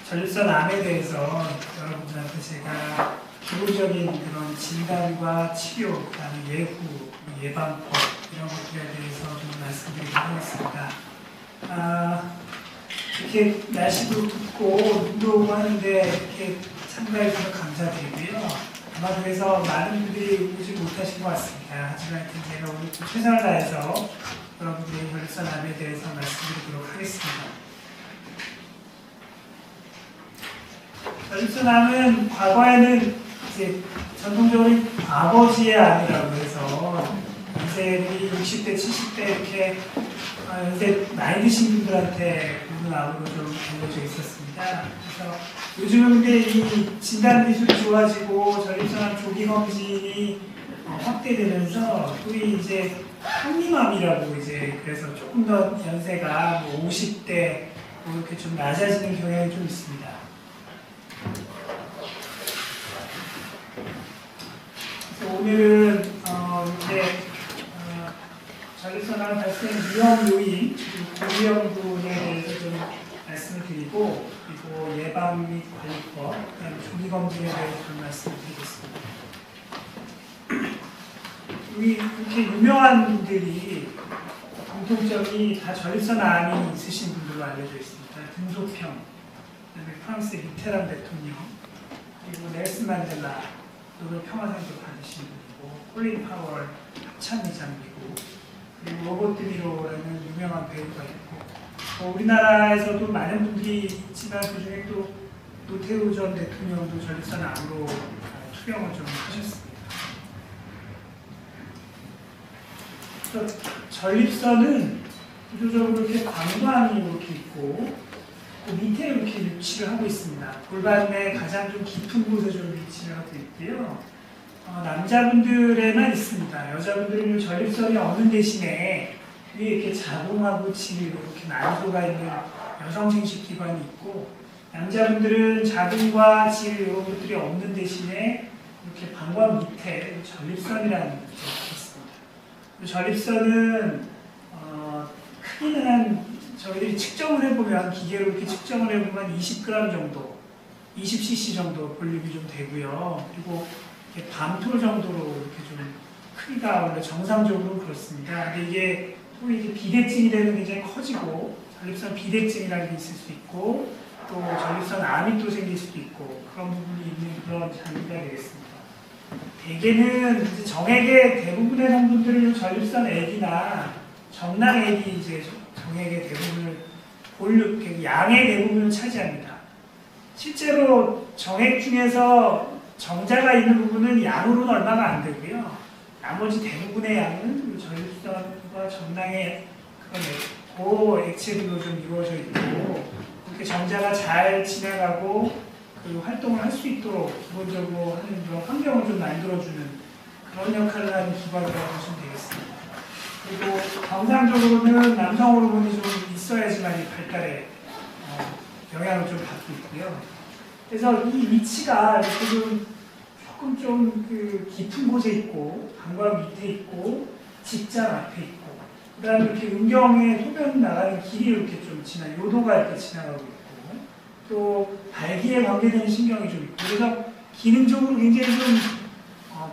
전립선 암에 대해서 여러분들한테 제가 기본적인 그런 진단과 치료, 그다음에 예후, 예방법 이런 것들에 대해서 좀 말씀드리도록 하겠습니다. 이렇게 날씨도 덥고 운동도 하는데 이렇게 참가해 주셔서 감사드리고요. 아마 그래서 많은 분들이 오지 못하신 것 같습니다. 하지만 제가 오늘 좀 최선을 다해서 여러분들의 전립선 암에 대해서 말씀드리도록 하겠습니다. 전립선 암은 과거에는 이제 전통적으로 아버지의 암이라고 해서 연세들이 60대, 70대 이렇게 연세 나이 드신 분들한테 오는 암으로 좀 알려져 있었습니다. 그래서 요즘은 근데 이 진단 기술이 좋아지고 전립선 암 조기 검진이 확대되면서 소위 이제 항림암이라고 이제 그래서 조금 더 연세가 뭐 50대 뭐 이렇게 좀 낮아지는 경향이 좀 있습니다. 오늘은 이제 전립선 암 발생 위험 요인, 고위험군에 대해서 좀 말씀을 드리고, 그리고 예방 및 관리법, 그다음에 조기 검진에 대해서 좀 말씀을 드리겠습니다. 이렇게 유명한 분들이 공통점이 다 전립선 암이 있으신 분들로 알려져 있습니다. 등소평, 그다음에 프랑스의 미테랑 대통령, 그리고 넬슨 만델라, 노벨 평화상도 받으신 분이고, 콜린 파월 합참의장이고, 그리고 로버트 드니로라는 유명한 배우가 있고, 우리나라에서도 많은 분들이 있지만 그 중에 또 노태우 전 대통령도 전립선 암으로 투병을 좀 하셨습니다. 그래서 전립선은 구조적으로 이렇게 관관이 이렇게 있고, 그 밑에 이렇게 위치를 하고 있습니다. 골반 내 가장 좀 깊은 곳에 좀 위치를 하고 있고요. 남자분들에만 있습니다. 여자분들은 전립선이 없는 대신에 위에 이렇게 자궁하고 질 이렇게 난소가 있는 여성 생식기관이 있고, 남자분들은 자궁과 질 이런 것들이 없는 대신에 이렇게 방광 밑에 전립선이라는 것이 있습니다. 전립선은 크기는 한 저희들이 측정을 해보면 기계로 이렇게 측정을 해보면 20g 정도, 20cc 정도 볼륨이 좀 되고요. 그리고 이렇게 밤톨 정도로 이렇게 좀 크기가 원래 정상적으로 그렇습니다. 근데 이게 또 이게 비대증이 되면 굉장히 커지고 전립선 비대증이라는 게 있을 수 있고 또 전립선 암이 또 생길 수도 있고 그런 부분이 있는 그런 장기가 되겠습니다. 대개는 이제 정액의 대부분의 성분들을 전립선 액이나 정낭액이 이제 정액의 대부분을 양의 대부분을 차지합니다. 실제로 정액 중에서 정자가 있는 부분은 양으로는 얼마가 안 되고요. 나머지 대부분의 양은 전립선과 정낭의 그런 액체들로 좀 이루어져 있고 그렇게 정자가 잘 지나가고 그 활동을 할 수 있도록 기본적으로 하는 그런 환경을 좀 만들어주는 그런 역할을 하는 기관이라고 보시면 되겠습니다. 그리고 정상적으로는 남성 호르몬이 좀 있어야지만 이 발달에 영향을 좀 받고 있고요. 그래서 이 위치가 이렇게 좀 조금 좀 그 깊은 곳에 있고, 방광 밑에 있고, 직장 앞에 있고, 그 다음에 이렇게 음경에 소변 나가는 길이 이렇게 좀 요도가 이렇게 지나가고 있고, 또 발기에 관계되는 신경이 좀 있고, 그래서 기능적으로 굉장히 좀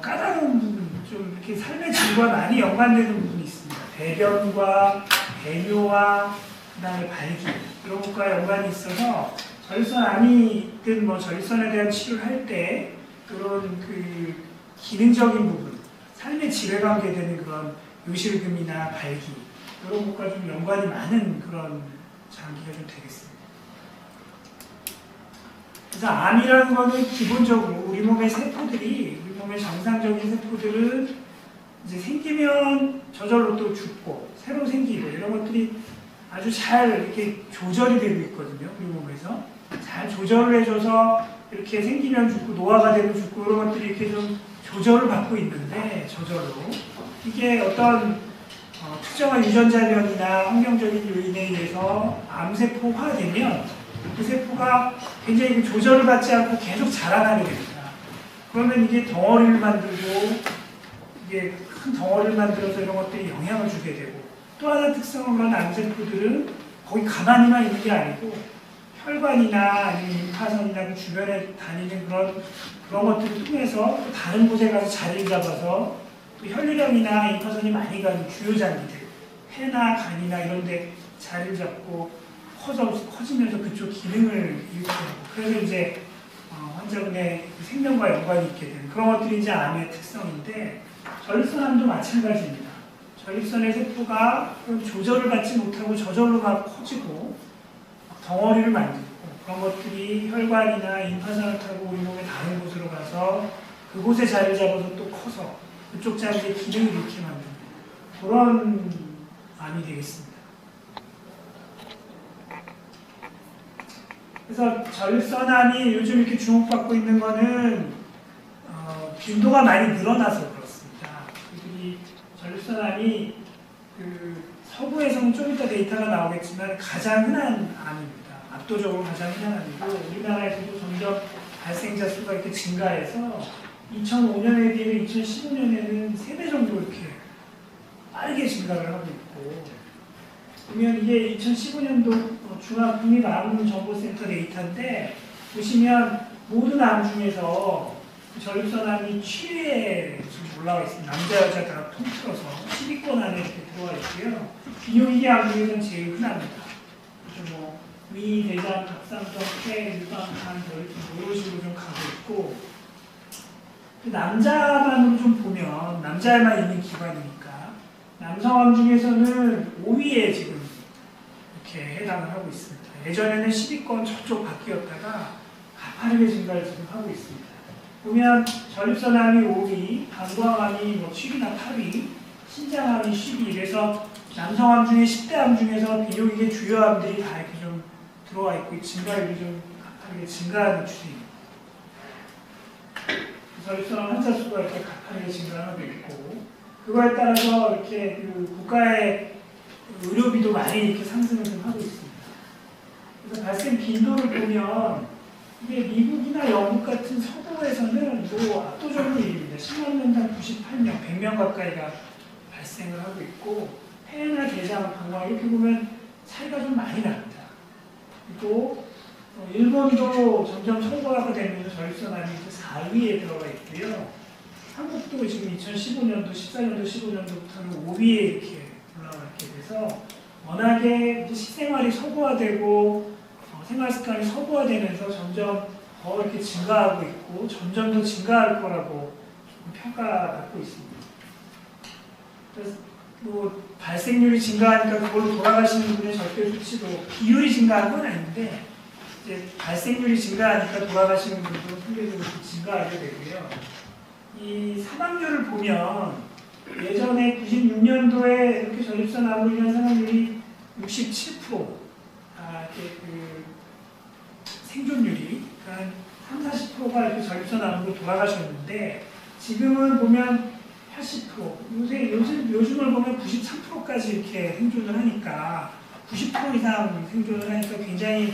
까다로운 부분, 좀 이렇게 삶의 질과 많이 연관되는 부분이 있습니다. 배변과 배뇨와 그 다음에 발기 이런 것과 연관이 있어서 전립선 암이든 뭐 전립선에 대한 치료를 할 때 그런 그 기능적인 부분, 삶의 질에 관계되는 그런 요실금이나 발기 이런 것과 좀 연관이 많은 그런 장기가 좀 되겠습니다. 그래서 암이라는 거는 기본적으로 우리 몸의 세포들이 우리 몸의 정상적인 세포들은 이제 생기면 저절로 또 죽고 새로 생기고 이런 것들이 아주 잘 이렇게 조절이 되고 있거든요. 우리 몸에서 잘 조절을 해줘서 이렇게 생기면 죽고 노화가 되면 죽고 이런 것들이 이렇게 좀 조절을 받고 있는데 저절로 이게 어떤 특정한 유전자변이나 환경적인 요인에 의해서 암세포화되면 그 세포가 굉장히 조절을 받지 않고 계속 자라나게 됩니다. 그러면 이게 덩어리를 만들고 이게 큰 덩어리를 만들어서 이런 것들이 영향을 주게 되고 또 하나 특성은 그런 암세포들은 거기 가만히만 있는 게 아니고 혈관이나 아니면 임파선이나 그 주변에 다니는 그런 것들을 통해서 또 다른 곳에 가서 자리를 잡아서 또 혈류량이나 임파선이 많이 가는 주요 장기들, 폐나 간이나 이런 데 자리를 잡고 커지면서 그쪽 기능을 일으키고 그래서 이제 환자분의 생명과 연관이 있게 되는 그런 것들이 이제 암의 특성인데 전립선암도 마찬가지입니다. 전립선의 세포가 조절을 받지 못하고 저절로 막 커지고 덩어리를 만들고 그런 것들이 혈관이나 임파선을 타고 우리 몸의 다른 곳으로 가서 그곳에 자리를 잡아서 또 커서 그쪽 장기의 기능을 잃게 만드는 그런 암이 되겠습니다. 그래서 전립선암이 요즘 이렇게 주목받고 있는 거는 빈도가 많이 늘어나서 그렇습니다. 이 전립선암이 서구에서는 좀 이따 데이터가 나오겠지만 가장 흔한 암입니다. 압도적으로 가장 흔한 암이고 우리나라에서도 점점 발생자 수가 이렇게 증가해서 2005년에 비해 2015년에는 3배 정도 이렇게 빠르게 증가를 하고 있고 보면 이게 2015년도 중앙국립암정보센터 데이터인데 보시면 모든 암 중에서 전립선암이 7위에 지금 올라와 있습니다. 남자 여자 다 통틀어서 10위권 안에 이렇게 들어와 있고요. 비뇨기계 암 중에서는 제일 흔합니다. 그래서 뭐 위, 대장, 갑상선, 폐, 유방, 간, 전립선 이런 식으로 좀 가고 있고 남자만으로 좀 보면 남자에만 있는 기관이니까 남성암 중에서는 5위에 지금 이렇게 해당을 하고 있습니다. 예전에는 10위권 저쪽 바뀌었다가 가파르게 증가를 지금 하고 있습니다. 보면 전립선암이 5위, 방광암이 뭐 7위나 8위, 신장암이 10위. 그래서 남성암 중에 10대 암 중에서 비뇨기계 주요 암들이 다 이렇게 좀 들어와 있고 증가율이 좀 가파르게 증가하는 추세입니다. 전립선암 환자 수가 이렇게 가파르게 증가하고 있고 그거에 따라서 이렇게 국가의 의료비도 많이 이렇게 상승을 좀 하고 있습니다. 그래서 발생 빈도를 보면 이게 미국이나 영국 같은 서구에서는 뭐 압도적으로 1위입니다. 10만 명당 98명, 100명 가까이가 발생을 하고 있고 폐나 대장, 방광 이렇게 보면 차이가 좀 많이 납니다. 그리고 일본도 점점 서구화가 되면서 전립선암이 4위에 들어가 있고요. 한국도 지금 2015년도, 14년도, 15년도부터는 5위에 이렇게 올라가게 돼서 워낙에 식생활이 서구화되고 생활 습관이 서구화되면서 점점 더 이렇게 증가하고 있고 점점 더 증가할 거라고 평가받고 있습니다. 그래서 뭐 발생률이 증가하니까 그걸로 돌아가시는 분의 절대 수치도 비율이 증가한 건 아닌데 이제 발생률이 증가하니까 돌아가시는 분도 상대적으로 증가하게 되고요. 이 사망률을 보면 예전에 96년도에 이렇게 전립선암으로 인한 사망률이 67%, 이렇게 생존율이 한 30-40%가 이렇게 전립선암으로 돌아가셨는데 지금은 보면 80%, 요즘을 보면 93%까지 이렇게 생존을 하니까 90% 이상 생존을 하니까 굉장히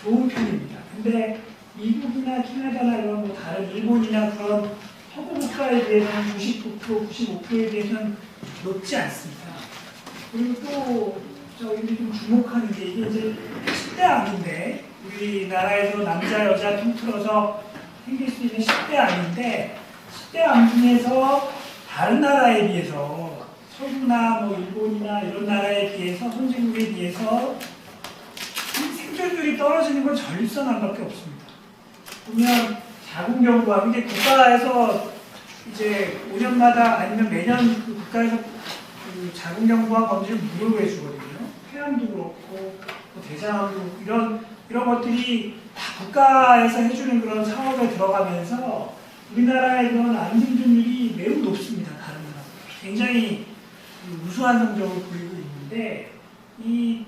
좋은 편입니다. 근데 미국이나 캐나다나 이런 뭐 다른 일본이나 그런 서구 국가에 비해서는 99%, 95%에 비해서는 높지 않습니다. 그리고 또 저희들이 좀 주목하는 게 이게 이제 10대 암인데 우리나라에서 남자 여자 통틀어서 생길 수 있는 10대 암인데 10대 암 중에서 다른 나라에 비해서 서구나 뭐 일본이나 이런 나라에 비해서 선진국에 비해서 생존율이 떨어지는 건 전립선암밖에 없습니다. 보면 자궁경부암 이게 국가에서 이제 5년마다 아니면 매년 그 국가에서 그 자궁경부암 검진을 무료로 해주거든요. 폐암도 그렇고 대장암도 이런 것들이 다 국가에서 해주는 그런 사업에 들어가면서 우리나라의 그런 암 생존율이 매우 높습니다. 다른 나라 굉장히 우수한 성적을 보이고 있는데 이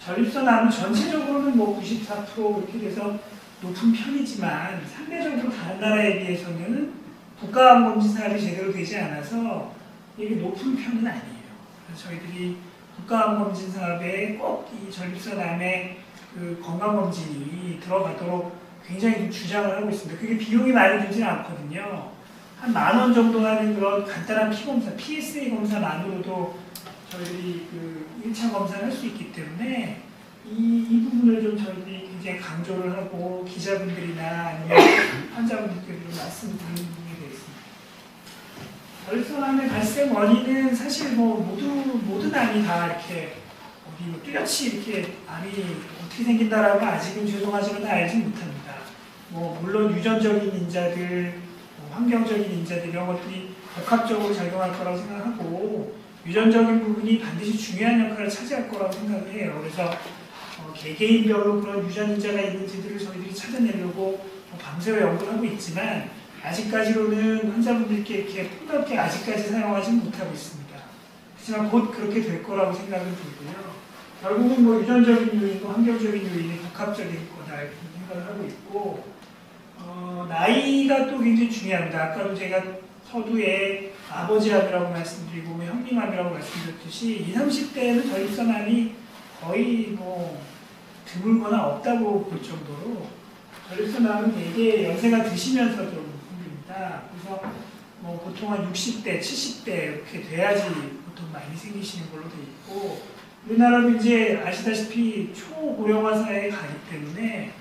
전립선암은 전체적으로는 뭐 94% 이렇게 돼서 높은 편이지만 상대적으로 다른 나라에 비해서는 국가암 검진 사업이 제대로 되지 않아서 이게 높은 편은 아니에요. 그래서 저희들이 국가암 검진 사업에 꼭 이 전립선암의 그 건강 검진이 들어가도록 굉장히 주장을 하고 있습니다. 그게 비용이 많이 들지는 않거든요. 한 10,000원 정도 하는 그런 간단한 피검사, PSA 검사만으로도 저희들이 그 1차 검사를 할 수 있기 때문에 이 부분을 좀 저희들이 굉장히 강조를 하고 기자분들이나 아니면 환자분들께도 말씀드리는 부분이 되겠습니다. 결손암의 발생 원인은 사실 뭐 모든 암이 다 이렇게 어디 뭐 뚜렷이 이렇게 암이 어떻게 생긴다라고 아직은 죄송하지만 알지 못합니다. 뭐 물론 유전적인 인자들, 뭐 환경적인 인자들 이런 것들이 복합적으로 작용할 거라고 생각하고 유전적인 부분이 반드시 중요한 역할을 차지할 거라고 생각을 해요. 그래서 개개인별로 그런 유전 인자가 있는지들을 저희들이 찾아내려고 밤새워 연구를 하고 있지만 아직까지로는 환자분들께 이렇게 폭넓게 아직까지 사용하지 못하고 있습니다. 하지만 곧 그렇게 될 거라고 생각은 들고요. 결국은 뭐 유전적인 요인과 환경적인 요인이 복합적인 거다 이렇게 생각을 하고 있고 나이가 또 굉장히 중요합니다. 아까도 제가 서두에 아버지암이라고 말씀드리고 뭐 형님암이라고 말씀드렸듯이 20, 30대에는 전립선암이 거의 뭐 드물거나 없다고 볼 정도로 전립선암은 되게 연세가 드시면서 좀 생깁니다. 그래서 뭐 보통 한 60대, 70대 이렇게 돼야지 보통 많이 생기시는 걸로 돼 있고 우리나라도 이제 아시다시피 초고령화 사회에 가기 때문에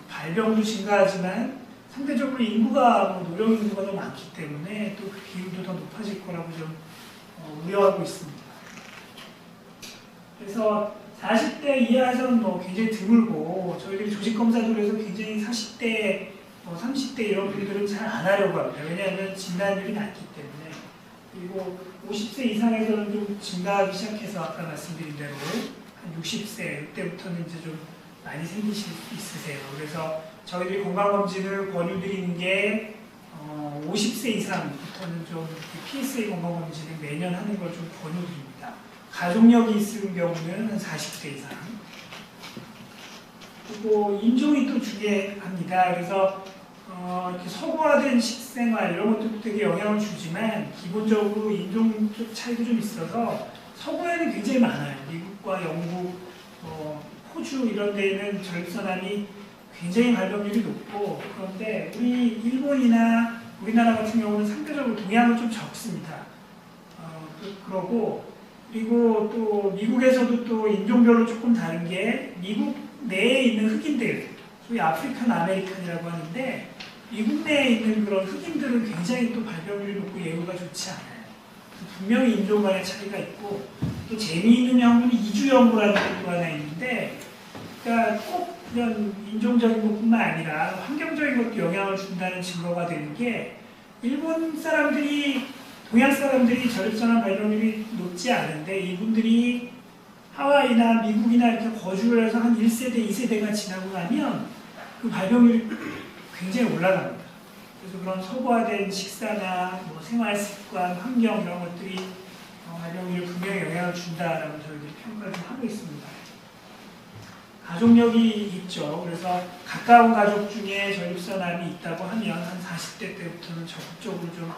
발병도 증가하지만 상대적으로 인구가 노령 인구가 더 많기 때문에 또 그 기후도 더 높아질 거라고 좀 우려하고 있습니다. 그래서 40대 이하에서는 뭐 굉장히 드물고 저희들이 조직검사들에서 굉장히 40대, 30대 이런 분들은 잘 안 하려고 합니다. 왜냐하면 진단율이 낮기 때문에. 그리고 50세 이상에서는 좀 증가하기 시작해서 아까 말씀드린 대로 한 60세 이때부터는 이제 좀 많이 생기실 수 있으세요. 그래서 저희들이 건강검진을 권유드리는 게 50세 이상부터는 좀 PSA 건강검진을 매년 하는 걸 좀 권유드립니다. 가족력이 있을 경우는 한 40세 이상. 그리고 인종이 또 중요합니다. 그래서 이렇게 서구화된 식생활 이런 것도 되게 영향을 주지만 기본적으로 인종적 차이도 좀 있어서 서구에는 굉장히 많아요. 미국과 영국, 호주 이런 데에는 전립선암이 굉장히 발병률이 높고 그런데 우리 일본이나 우리나라 같은 경우는 상대적으로 동양은 좀 적습니다. 그리고 또 미국에서도 또 인종별로 조금 다른 게 미국 내에 있는 흑인들, 소위 아프리칸 아메리칸이라고 하는데 미국 내에 있는 그런 흑인들은 굉장히 또 발병률이 높고 예후가 좋지 않아요. 분명히 인종 간의 차이가 있고 또 재미있는 연구는 이주 연구라는 것도 하나 있는데 그러니까 꼭 그냥 인종적인 것뿐만 아니라 환경적인 것도 영향을 준다는 증거가 되는 게 일본 사람들이 동양 사람들이 전립선암 발병률이 높지 않은데 이분들이 하와이나 미국이나 이렇게 거주를 해서 한 1세대, 2세대가 지나고 나면 그 발병률이 굉장히 올라갑니다. 그래서 그런 서구화된 식사나 뭐 생활 습관, 환경 이런 것들이 발병률에 분명히 영향을 준다라고 저희들이 평가를 하고 있습니다. 가족력이 있죠. 그래서 가까운 가족 중에 전립선암이 있다고 하면 한 40대 때부터는 적극적으로 좀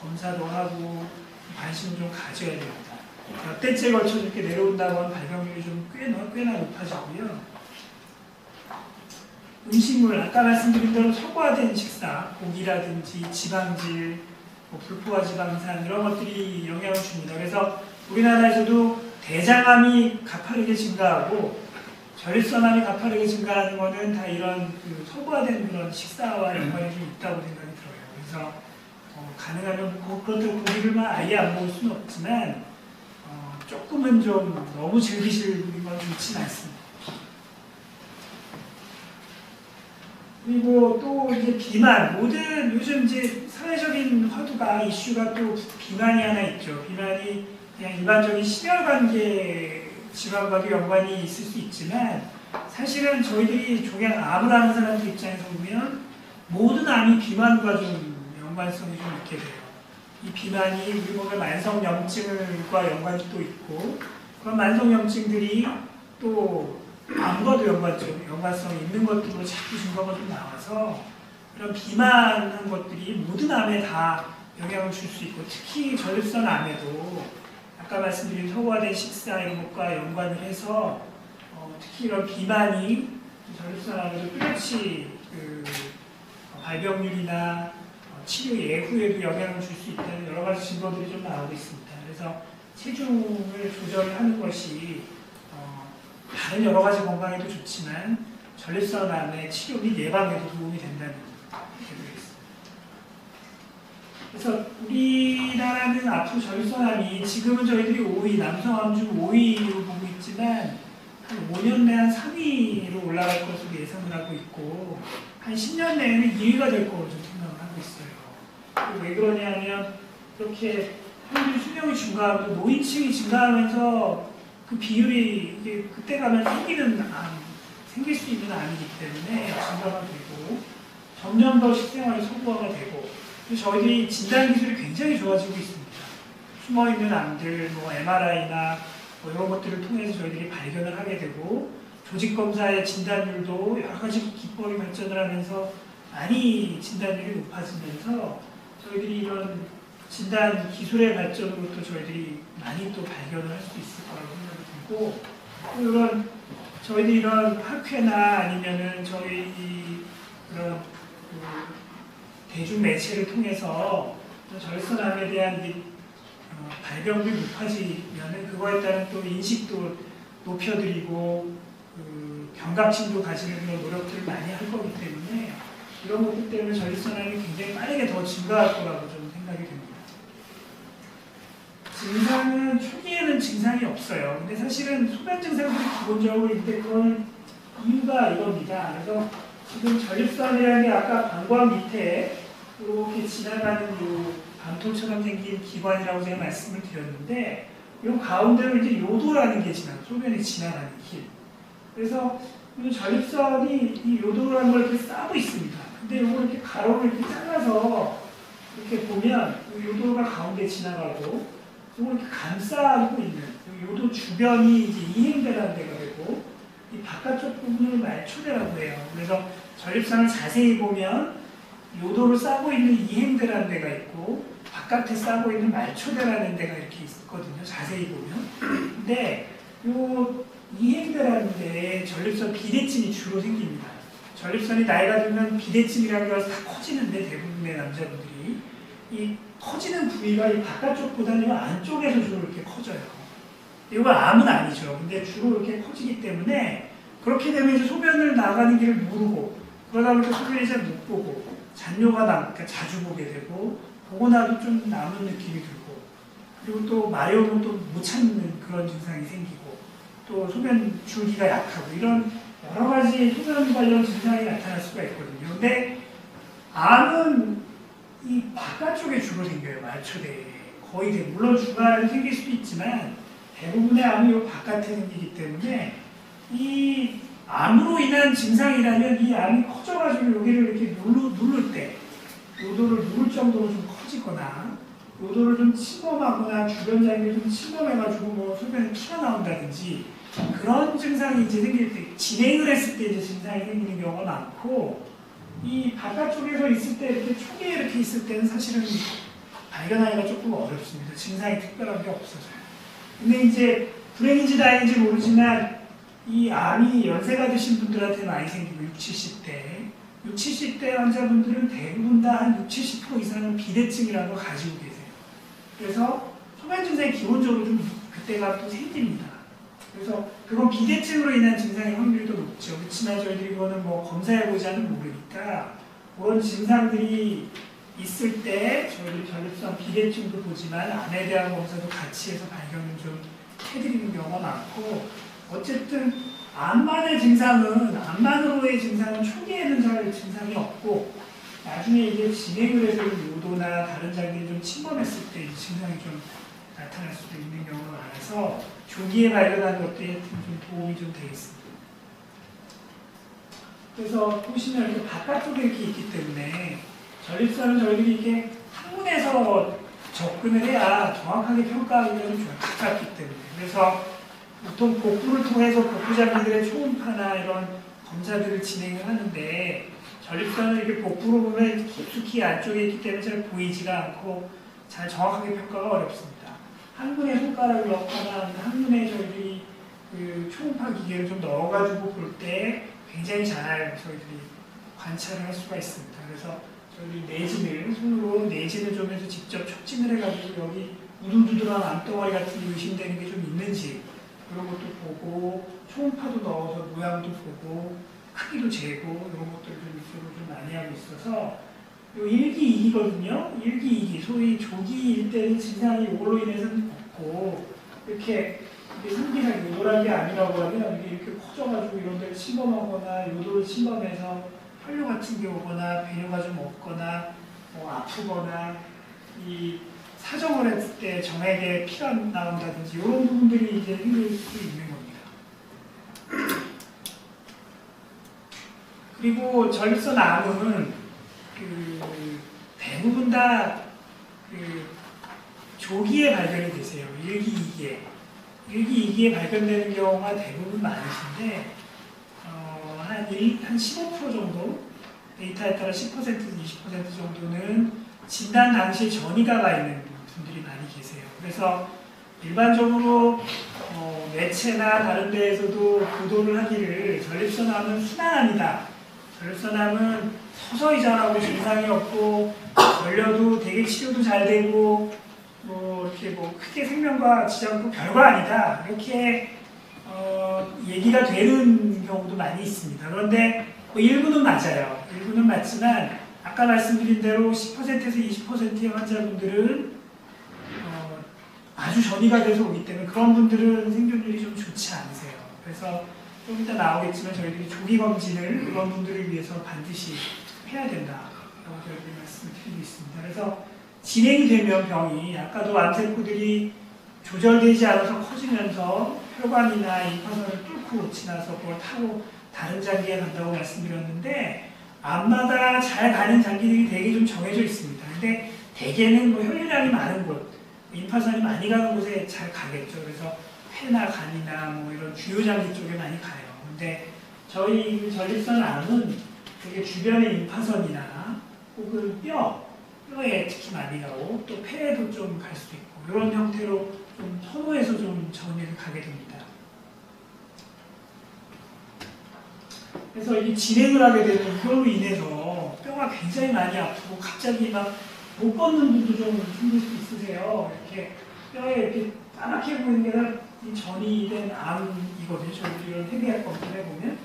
검사도 하고 관심을 좀 가져야 됩니다. 몇 대째 걸쳐 이렇게 내려온다고 하면 발병률이 좀 꽤나 높아지고요. 음식물, 아까 말씀드린 대로 서구화된 식사, 고기라든지 지방질, 불포화 지방산 이런 것들이 영향을 줍니다. 그래서 우리나라에서도 대장암이 가파르게 증가하고 전립선암이 가파르게 증가하는 것은 다 이런 그 서구화된 그런 식사와 연관이 좀 있다고 생각이 들어요. 그래서 가능하면 그렇다고 고기를만 아예 안 먹을 수는 없지만 조금은 좀 너무 즐기시는 건 좋지는 않습니다. 그리고 또 이제 비만, 모든 요즘 이제 사회적인 화두가 이슈가 또 비만이 하나 있죠. 비만이 그냥 일반적인 심혈관계 질환과도 연관이 있을 수 있지만 사실은 저희들이 종양 암을 하는 사람들 입장에서 보면 모든 암이 비만과 좀 연관성이 좀 있게 돼요. 이 비만이 우리 몸의 만성염증과 연관이 또 있고 그런 만성염증들이 또 암과도 연관성이 있는 것들로 자꾸 증거가 좀 나와서 그런 비만한 것들이 모든 암에 다 영향을 줄 수 있고 특히 전립선암에도 아까 말씀드린 서구화된 식사 이런 것과 연관을 해서 특히 이런 비만이 전립선암에도 뚜렷이 그 발병률이나 치료 예후에도 영향을 줄 수 있다는 여러 가지 증거들이 좀 나오고 있습니다. 그래서 체중을 조절하는 것이 다른 여러 가지 건강에도 좋지만 전립선암의 치료 및 예방에도 도움이 된다는 얘기가 있습니다. 그래서 우리나라는 앞으로 전립선암이 지금은 저희들이 5위, 남성암 중 5위로 보고 있지만 한 5년 내에 한 3위로 올라갈 것으로 예상을 하고 있고 한 10년 내에는 2위가 될 거로 좀 생각을 하고 있어요. 왜 그러냐면 이렇게 평균 수명이 증가하고 노인층이 증가하면서 그 비율이 이게 그때 가면 생길 수 있는 암이기 때문에 증가가 되고 점점 더 식생활이 소구화가 되고 저희들이 진단 기술이 굉장히 좋아지고 있습니다. 숨어있는 암들, 뭐 MRI나 뭐 이런 것들을 통해서 저희들이 발견을 하게 되고 조직 검사의 진단율도 여러 가지 기법이 발전을 하면서 많이 진단율이 높아지면서 저희들이 이런 진단 기술의 발전으로 또 저희들이 많이 또 발견을 할 수 있을 거라고 생각이 들고 또 이런 저희들이 이런 학회나 아니면은 저희 이런 대중 매체를 통해서 전립선암에 대한 발병률이 높아지면은 그거에 따른 또 인식도 높여드리고 경각심도 가지는 그런 노력들을 많이 할 거기 때문에 이런 것들 때문에 전립선암이 굉장히 빠르게 더 증가할 거라고 좀 생각이 됩니다. 증상은 초기에는 증상이 없어요. 근데 사실은 소변 증상들이 기본적으로 있는데 그건 이유가 이겁니다. 그래서 지금 전립선이라는 게 아까 방광 밑에 이렇게 지나가는 요 밤톨처럼 생긴 기관이라고 제가 말씀을 드렸는데 이 가운데로 이제 요도라는 게 소변이 지나가는 길. 그래서 이 전립선이 이 요도라는 걸 이렇게 싸고 있습니다. 근데 이걸 이렇게 가로를 이렇게 잘라서 이렇게 보면 이 요도가 가운데 지나가고 이걸 이렇게 감싸고 있는 요도 주변이 이제 이행대라는 데가 되고 이 바깥쪽 부분을 말초대라고 해요. 그래서 전립선을 자세히 보면 요도를 싸고 있는 이행대라는 데가 있고 바깥에 싸고 있는 말초대라는 데가 이렇게 있거든요. 자세히 보면. 근데 요 이행대라는 데에 전립선 비대증이 주로 생깁니다. 전립선이 나이가 들면 비대증이라는 걸 다 커지는데 대부분의 남자분들이 이 커지는 부위가 이 바깥쪽보다는 이 안쪽에서 주로 이렇게 커져요. 이거 암은 아니죠. 근데 주로 이렇게 커지기 때문에 그렇게 되면 이제 소변을 나가는 길을 모르고 그러다 보니까 소변이 잘 못 보고 잔뇨가 그러니까 자주 보게 되고 보고 나도 좀 남은 느낌이 들고 그리고 또 마려우면 또 못 참는 그런 증상이 생기고 또 소변 줄기가 약하고 이런 여러 가지 소변 관련 증상이 나타날 수가 있거든요. 근데 암은 이 바깥쪽에 주로 생겨요. 말초대에 거의 물론 중간에 생길 수도 있지만 대부분의 암이 이 바깥에 생기기 때문에 이 암으로 인한 증상이라면 이 암이 커져가지고 여기를 이렇게 누를 때 요도를 누를 정도로 좀 커지거나 요도를 좀 침범하거나 주변 장기를 좀 침범해가지고 뭐 소변이 튀어나온다든지 그런 증상이 이제 생길 때 진행을 했을 때 이제 증상이 생기는 경우가 많고 이 바깥쪽에서 있을 때 이렇게 초기에 이렇게 있을 때는 사실은 발견하기가 조금 어렵습니다. 증상이 특별한 게 없어서요. 근데 이제 불행인지 다행인지 모르지만 이 암이 연세가 드신 분들한테 많이 생기고 60, 70대 60, 70대 환자분들은 대부분 다 한 60, 70% 이상은 비대증이라는 걸 가지고 계세요. 그래서 소변 증상이 기본적으로 좀 그때가 또 생깁니다. 그래서 그건 비대증으로 인한 증상의 확률도 높죠. 그렇지만 저희들이 이거는 뭐 검사해보지 않으면 모르니까 그런 증상들이 있을 때 저희들이 전립선 비대증도 보지만 암에 대한 검사도 같이 해서 발견을 좀 해드리는 경우가 많고 어쨌든 암만의 증상은 암만으로의 증상은 초기에는 잘 증상이 없고 나중에 이제 진행을 해서 요도나 다른 장기를 좀 침범했을 때 이 증상이 좀 나타날 수도 있는 경우가 많아서 조기에 발견하는 것들이 좀 도움이 좀 되겠습니다. 그래서 보시면 이렇게 바깥쪽에 이렇게 있기 때문에 전립선은 저희들이 이렇게 항문에서 접근을 해야 정확하게 평가하기가 좀 좋아요. 가깝기 때문에. 그래서 보통 복부를 통해서 복부 장기들의 초음파나 이런 검사들을 진행을 하는데 전립선은 이렇게 복부로 보면 깊숙이 안쪽에 있기 때문에 잘 보이지가 않고 잘 정확하게 평가가 어렵습니다. 항문에 손가락을 넣거나 항문에 저희들이 그 초음파 기계를 좀 넣어가지고 볼 때 굉장히 잘 저희들이 관찰을 할 수가 있습니다. 그래서 저희 내진을 손으로 내진을 좀 해서 직접 촉진을 해가지고 여기 우두두두한 암덩어리 같은 게 의심되는 게 좀 있는지 그런 것도 보고 초음파도 넣어서 모양도 보고 크기도 재고 이런 것들을 좀 위주로 좀 많이 하고 있어서 요 1기, 2기거든요. 1기, 2기 소위 조기일 때는 증상이 이걸로 인해서는 없고 이렇게 3기나 요도란 게 아니라고 하면 이게 이렇게 커져가지고 이런 데를 침범하거나 요도를 침범해서 혈뇨 같은 게 오거나 배뇨가 좀 없거나 뭐 아프거나 이 사정을 했을 때 정액에 피가 나온다든지 이런 부분들이 이제 생길 수 있는 겁니다. 그리고 전립선암은 대부분 다 조기에 발견이 되세요. 1기, 2기에. 1기, 2기에 발견되는 경우가 대부분 많으신데 한 15% 정도 데이터에 따라 10%에서 20% 정도는 진단 당시에 전이가가 있는 분들이 많이 계세요. 그래서 일반적으로 매체나 다른 데에서도 보도를 하기를 전립선암은 순환암이다. 전립선암은 서서히 자라고 증상이 없고 걸려도 되게 치료도 잘 되고 이렇게 크게 생명과 지장도 별거 아니다. 이렇게 얘기가 되는 경우도 많이 있습니다. 그런데 일부는 맞아요. 일부는 맞지만 아까 말씀드린 대로 10%에서 20%의 환자분들은 아주 전이가 돼서 오기 때문에 그런 분들은 생존율이 좀 좋지 않으세요. 그래서 좀 이따 나오겠지만 저희들이 조기 검진을 이런 분들을 위해서 반드시 해야 된다라고 저희들이 말씀을 드리고 있습니다. 그래서 진행이 되면 병이 아까도 암세포들이 조절되지 않아서 커지면서 혈관이나 임파선을 뚫고 지나서 그걸 타고 다른 장기에 간다고 말씀드렸는데 암마다 잘 가는 장기들이 되게 좀 정해져 있습니다. 근데 대개는 혈류량이 많은 곳, 임파선이 많이 가는 곳에 잘 가겠죠. 그래서 폐나 간이나 이런 주요 장기 쪽에 많이 가요. 근데 저희 전립선암은 되게 주변의 임파선이나 혹은 뼈에 특히 많이 가고 또 폐에도 좀 갈 수도 있고 이런 형태로 좀 선호해서 좀 전이를 가게 됩니다. 그래서 이 진행을 하게 되면 이걸로 인해서 뼈가 굉장히 많이 아프고 갑자기 막 못 걷는 분도 좀 생길 수 있으세요. 이렇게 뼈에 이렇게 까맣게 보이는 게 다 이 전이 된 암이거든요. 저희들이 이런 헤비약 검사를 해보면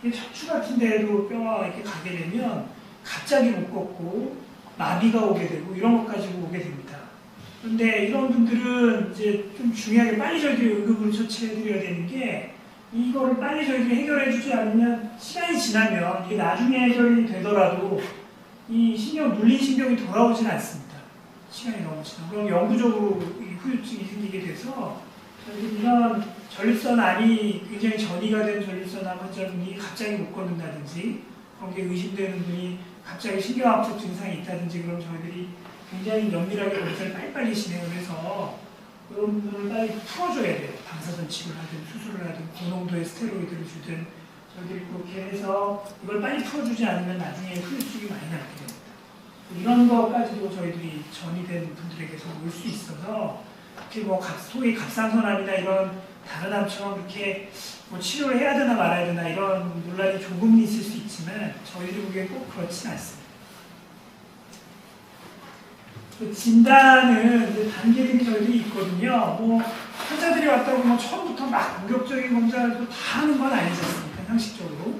이게 척추 같은 데에도 뼈가 이렇게 가게 되면 갑자기 못 걷고 마비가 오게 되고 이런 것까지 오게 됩니다. 그런데 이런 분들은 이제 좀 중요하게 빨리 저희들이 응급으로 처치해드려야 되는 게 이거를 빨리 저희들이 해결해주지 않으면 시간이 지나면 이게 나중에 해결이 되더라도 이 눌린 신경이 돌아오진 않습니다. 시간이 너무 지나면. 그럼 영구적으로 후유증이 생기게 돼서 이런 전립선암이 굉장히 전이가 된 전립선암 환자분이 갑자기 못 걷는다든지 그런 게 의심되는 분이 갑자기 신경압적 증상이 있다든지 그럼 저희들이 굉장히 면밀하게 검사를 빨리빨리 진행을 해서 그런 분들을 빨리 풀어줘야 돼요. 방사선 치료를 하든 수술을 하든 고농도의 스테로이드를 주든 저희들이 그렇게 해서 이걸 빨리 풀어주지 않으면 나중에 후유증이 많이 나게 됩니다. 이런 것까지도 저희들이 전이 된 분들에게서 올 수 있어서 특히 소위 갑상선암이나 이런 다른 암처럼 이렇게 치료를 해야 되나 말아야 되나 이런 논란이 조금 있을 수 있지만 저희들이 보기엔 꼭 그렇진 않습니다. 그 진단은 단계들이 저희들이 있거든요. 환자들이 왔다고 처음부터 막 공격적인 검사를 또 다 하는 건 아니지 않습니까? 상식적으로.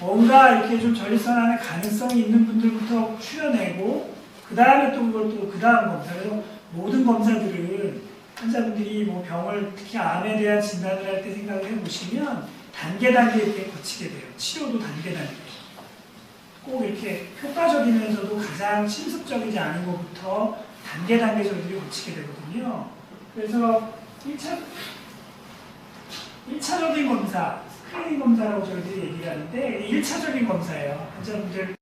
뭔가 이렇게 좀 전립선암의 가능성이 있는 분들부터 추려내고, 그 다음에 또 그걸 또 그 다음 검사. 그래서 모든 검사들은 환자분들이 병을, 특히 암에 대한 진단을 할 때 생각을 해보시면 단계 이렇게 거치게 돼요. 치료도 단계. 꼭 이렇게 효과적이면서도 가장 침습적이지 않은 것부터 단계 저희들이 거치게 되거든요. 그래서 1차적인 검사, 스크리닝 검사라고 저희들이 얘기를 하는데 1차적인 검사예요. 환자분들,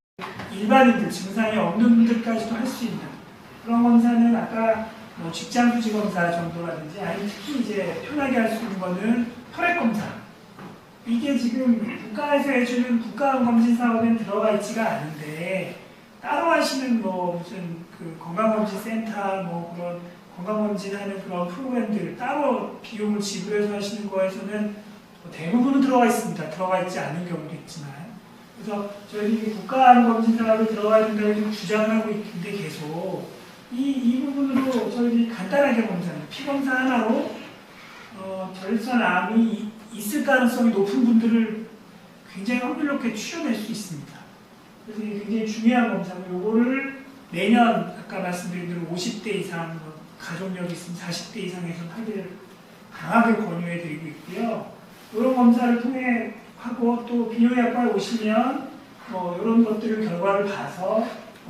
일반인들, 증상이 없는 분들까지도 할 수 있는 그런 검사는 아까 직장 수지 검사 정도라든지 아니면 특히 이제 편하게 할 수 있는 거는 혈액 검사. 이게 지금 국가에서 해주는 국가검진 사업에 들어가 있지가 않은데 따로 하시는 무슨 건강검진센터 그런 건강검진하는 그런 프로그램들 따로 비용을 지불해서 하시는 거에서는 대부분은 들어가 있습니다. 들어가 있지 않은 경우도 있지만 그래서 저희들이 국가검진사업에 들어가야 된다고 지금 주장을 하고 있는데 계속 이 부분으로 저희들이 간단하게 검사합니다. 피검사 하나로 전립선암이 있을 가능성이 높은 분들을 굉장히 확률 높게 추려낼 수 있습니다. 그래서 이게 굉장히 중요한 검사고 요거를 내년 아까 말씀드린 대로 50대 이상 가족력이 있으면 40대 이상에서 하기를 강하게 권유해드리고 있고요. 이런 검사를 통해 하고 또 비뇨기과에 오시면 이런 것들을 결과를 봐서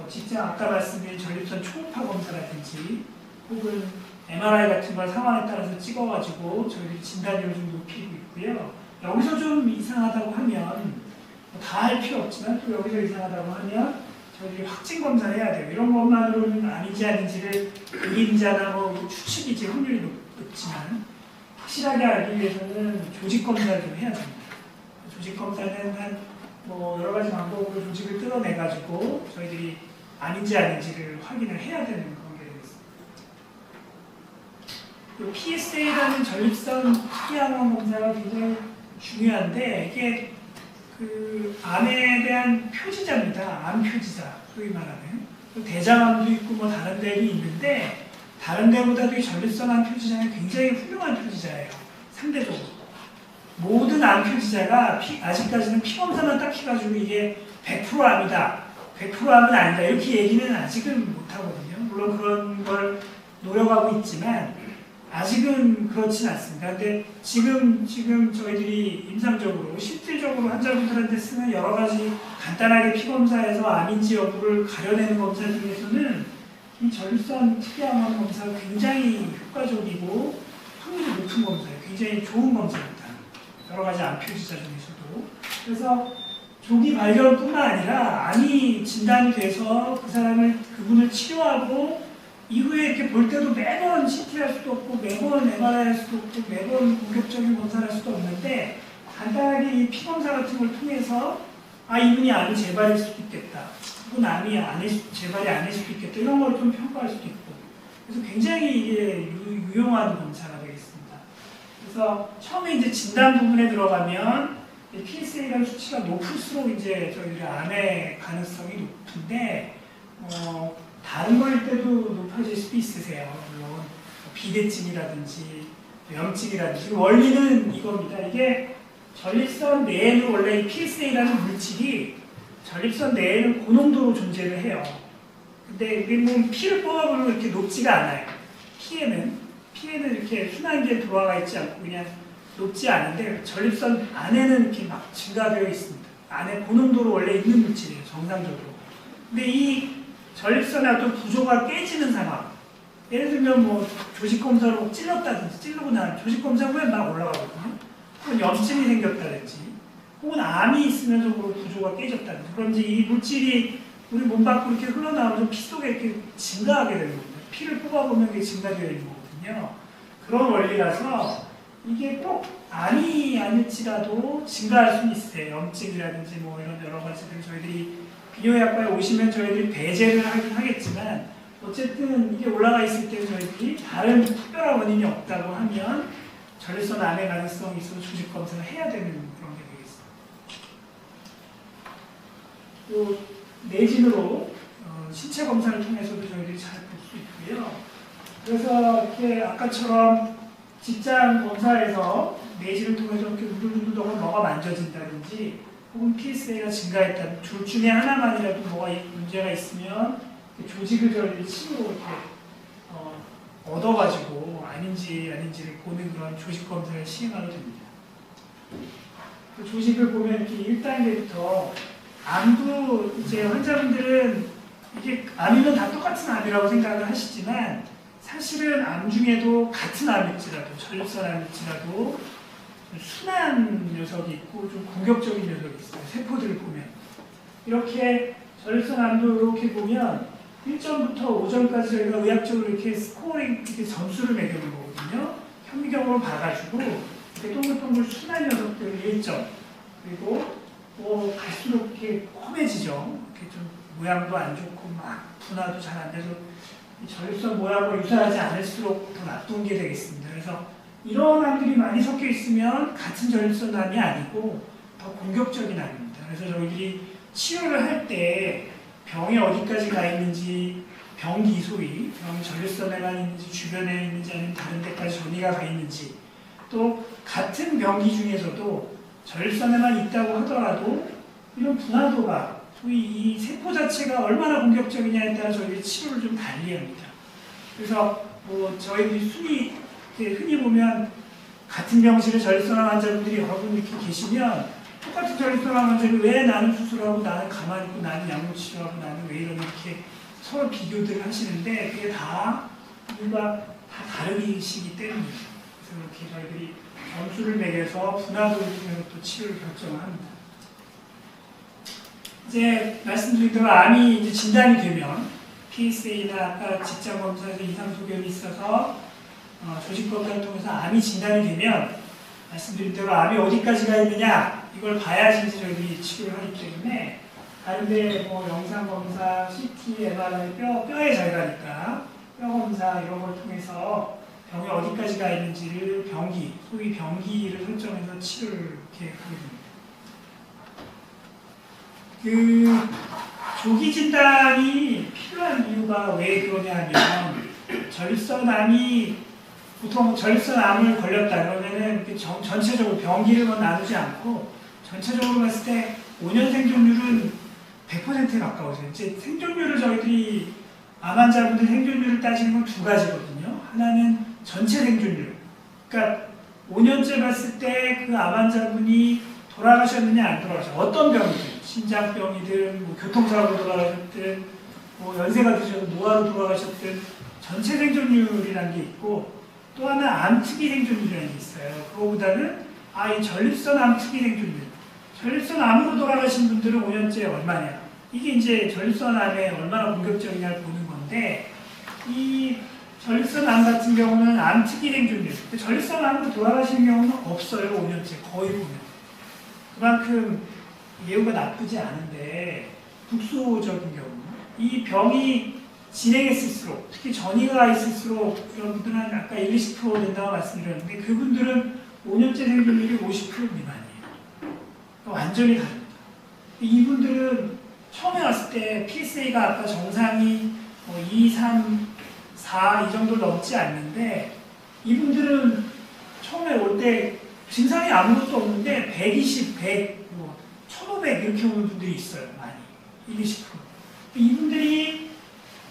직접 아까 말씀드린 전립선 초음파 검사라든지 혹은 MRI 같은 걸 상황에 따라서 찍어가지고 저희들이 진단율을 좀 높이고 있고요. 여기서 좀 이상하다고 하면 다 할 필요 없지만 또 여기서 이상하다고 하면 저희들이 확진 검사를 해야 돼요. 이런 것만으로는 아닌지 아닌지를 그림자나 추측이지 확률이 높지만 확실하게 알기 위해서는 조직 검사를 좀 해야 됩니다. 조직 검사는 여러 가지 방법으로 조직을 뜯어내가지고 저희들이 아닌지를 확인을 해야 되는 그런 게 되겠습니다. PSA라는 전립선 특이항원 검사가 굉장히 중요한데 이게 그 암에 대한 표지자입니다. 암 표지자, 소위 말하는. 대장암도 있고 다른 데도 있는데 다른 데보다도 이 전립선 암 표지자는 굉장히 훌륭한 표지자예요. 상대적으로. 모든 암 표지자가 아직까지는 피검사만 딱 해가지고 이게 100% 암이다, 100% 암은 아니다 이렇게 얘기는 아직은 못하거든요. 물론 그런 걸 노력하고 있지만 아직은 그렇진 않습니다. 근데 지금 저희들이 임상적으로 실질적으로 환자분들한테 쓰는 여러 가지 간단하게 피검사에서 암인지 여부를 가려내는 검사 중에서는 이 전립선 특이항원 검사가 굉장히 효과적이고 확률이 높은 검사예요. 굉장히 좋은 검사입니다. 여러 가지 암 표지자 중에서도. 그래서 조기 발견뿐만 아니라 암이 진단이 돼서 그분을 치료하고 이후에 이렇게 볼 때도 매번 CT 할 수도 없고 매번 MRI 할 수도 없고 매번 공격적인 검사를 할 수도 없는데 간단하게 이 피검사 같은 걸 통해서 이분이 암이 재발일 수도 있겠다. 혹은 암이 재발이 아닐 수도 있겠다. 이런 걸 좀 평가할 수도 있고. 그래서 굉장히 이게 유용한 검사가 되겠습니다. 그래서 처음에 이제 진단 부분에 들어가면 PSA라는 수치가 높을수록 이제 저희들이 암의 가능성이 높은데 다른 거일 때도 높아질 수도 있으세요. 물론 비대증이라든지 염증이라든지 원리는 이겁니다. 이게 전립선 내에는 원래 이 PSA라는 물질이 전립선 내에는 고농도로 존재를 해요. 근데 이게 피를 뽑아보면 이렇게 높지가 않아요. 피에는 이렇게 순환기에 들어와 있지 않고 그냥 높지 않은데 전립선 안에는 이렇게 막 증가되어 있습니다. 안에 고농도로 원래 있는 물질이에요. 정상적으로. 근데 이 전립선의 어떤 구조가 깨지는 상황. 예를 들면 조직검사로 찔렀다든지 찔르고 나면 조직검사 후에 막 올라가거든요. 혹은 염증이 생겼다든지 혹은 암이 있으면서 구조가 깨졌다든지 그럼 이제 이 물질이 우리 몸 밖으로 이렇게 흘러나오면서 피 속에 이렇게 증가하게 되는 겁니다. 피를 뽑아보면 이게 증가되어 있는 거거든요. 그런 원리라서 이게 꼭 암이 아닐지라도 증가할 수는 있어요. 염증이라든지 이런 여러 가지들 저희들이 비뇨기과에 오시면 저희들이 배제를 하긴 하겠지만 어쨌든 이게 올라가 있을 때 저희들이 다른 특별한 원인이 없다고 하면 전립선 암의 가능성이 있어서 조직 검사를 해야 되는 그런 게 되겠습니다. 또 내진으로 신체 검사를 통해서도 저희들이 잘 볼 수 있고요. 그래서 이렇게 아까처럼 직장 검사에서 내진을 통해서 이렇게 누들누들하고 뭐가 만져진다든지 혹은 PSA가 증가했다. 둘 중에 하나만이라도 뭐가 문제가 있으면 조직을 저희들이 침으로 이렇게 얻어가지고 아닌지를 보는 그런 조직 검사를 시행하게 됩니다. 그 조직을 보면 이렇게 1단계부터 암도 이제 환자분들은 이게 암이면 다 똑같은 암이라고 생각을 하시지만 사실은 암 중에도 같은 암일지라도 전립선 암일지라도 순한 녀석이 있고 좀 공격적인 녀석이 있어요. 세포들을 보면 이렇게 전립선 암도 이렇게 보면 1점부터 5점까지 저희가 의학적으로 이렇게 스코어링 이렇게 점수를 매기는 거거든요. 현미경으로 봐가지고 이렇게 동글동글 순한 녀석들 1점 그리고 갈수록 이렇게 험해지죠. 이렇게 좀 모양도 안 좋고 막 분화도 잘 안 돼서 전립선 모양과 유사하지 않을수록 더 나쁜 게 되겠습니다. 그래서 이런 암들이 많이 섞여 있으면 같은 전립선 암이 아니고 더 공격적인 암입니다. 그래서 저희들이 치료를 할 때 병이 어디까지 가 있는지 병기 소위 병이 전립선에만 있는지 주변에 있는지 아니면 다른 데까지 전이가 가 있는지 또 같은 병기 중에서도 전립선에만 있다고 하더라도 이런 분화도가 소위 이 세포 자체가 얼마나 공격적이냐에 따라 저희들이 치료를 좀 달리합니다. 그래서 뭐 저희들이 흔히 보면 같은 병실에 전립선암 환자분들이 여러분 이렇게 계시면 똑같은 전립선암 환자들이 왜 나는 수술하고 나는 가만히 있고 나는 약물 치료하고 나는 왜 이렇게 서로 비교들을 하시는데 그게 다 이유가 다 다르시기 때문이에요. 그래서 이렇게 저희들이 점수를 매겨서 분화도를 통해서 또 치료를 결정합니다. 이제 말씀드린 대로 암이 이제 진단이 되면 PSA나 아까 직장 검사에서 이상 소견이 있어서 조직 검사를 통해서 암이 진단이 되면 말씀드린 대로 암이 어디까지가 있느냐 이걸 봐야지 이제 저희들이 치료를 하기 때문에 다른데 뭐 영상 검사, CT, MRI 뼈에 잘 가니까 뼈 검사 이런 걸 통해서 병이 어디까지가 있는지를 소위 병기를 설정해서 치료를 이렇게 하게 됩니다. 그 조기 진단이 필요한 이유가 왜 그러냐 하면 전립선암이 보통 전립선암을 걸렸다 그러면은 전체적으로 병기를 나누지 않고 전체적으로 봤을 때 5년 생존율은 100%에 가까워져요. 이제 생존율을 저희들이 암 환자분들 생존율을 따지는 건 두 가지거든요. 하나는 전체 생존율. 그러니까 5년째 봤을 때 그 암 환자분이 돌아가셨느냐 안 돌아가셨느냐 어떤 병이든 심장병이든 뭐 교통사고로 돌아가셨든 뭐 연세가 드셔서 노화로 돌아가셨든 전체 생존율이라는 게 있고 또 하나 암특이 생존율이라는 게 있어요. 그거보다는 이 전립선 암특이 생존율. 전립선 암으로 돌아가신 분들은 5년째 얼마냐. 이게 이제 전립선 암에 얼마나 공격적이냐를 보는 건데 이 전립선 암 같은 경우는 암특이 생존율. 전립선 암으로 돌아가시는 경우는 없어요. 5년째 거의 보면. 그만큼 예후가 나쁘지 않은데 국소적인 경우 이 병이 진행했을수록 특히 전이가 있을수록 이런 분들은 아까 1, 20% 된다고 말씀드렸는데 그분들은 5년째 생존율이 50% 미만이에요. 완전히 다릅니다. 이분들은 처음에 왔을 때 PSA가 아까 정상이 2, 3, 4 이 정도 넘지 않는데 이분들은 처음에 올 때 증상이 아무것도 없는데 120, 100, 1500 이렇게 오는 분들이 있어요. 많이. 1, 20%. 이분들이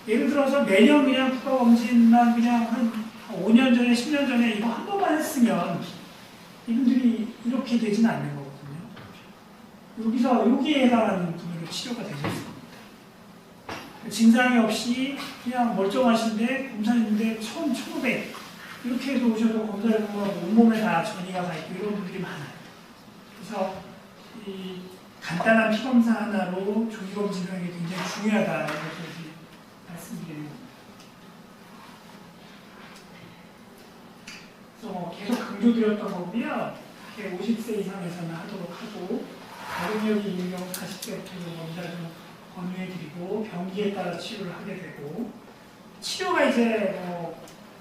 예를 들어서 매년 그냥 국가검진만 그냥 한 5년 전에 10년 전에 이거 한 번만 했으면 이분들이 이렇게 되진 않는 거거든요. 여기에 해당하는 분으로 치료가 되실 수 있습니다. 증상이 없이 그냥 멀쩡하신데 검사했는데 1500 이렇게 해서 오셔도 검사를 보면 온몸에 다 전이가 가 있고 이런 분들이 많아요. 그래서 이 간단한 피검사 하나로 조기검진을 하는 게 굉장히 중요하다고 말씀드리는 겁니다. 그래서 계속 강조드렸던 거고요. 50세 이상에서는 하도록 하고 가족력이 있는 경우 40세부터 검사를 좀 권유해드리고 병기에 따라 치료를 하게 되고 치료가 이제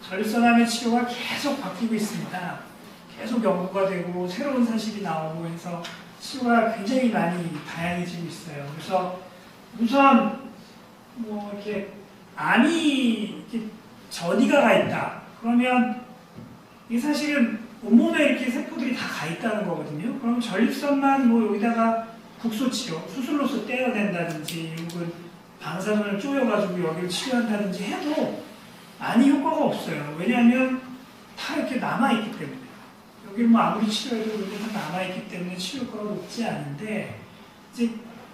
전립선암의 치료가 계속 바뀌고 있습니다. 계속 연구가 되고 새로운 사실이 나오고 해서 치료가 굉장히 많이 다양해지고 있어요. 그래서 우선 이렇게 암이 이렇게 전이가 가 있다. 그러면 이게 사실은 온몸에 이렇게 세포들이 다 가 있다는 거거든요. 그럼 전립선만 여기다가 국소치료, 수술로서 떼어낸다든지 혹은 방사선을 쪼여가지고 여기를 치료한다든지 해도 많이 효과가 없어요. 왜냐하면 다 이렇게 남아있기 때문에. 여기는 아무리 치료해도 여기 다 남아있기 때문에 치료 효과가 높지 않은데 이제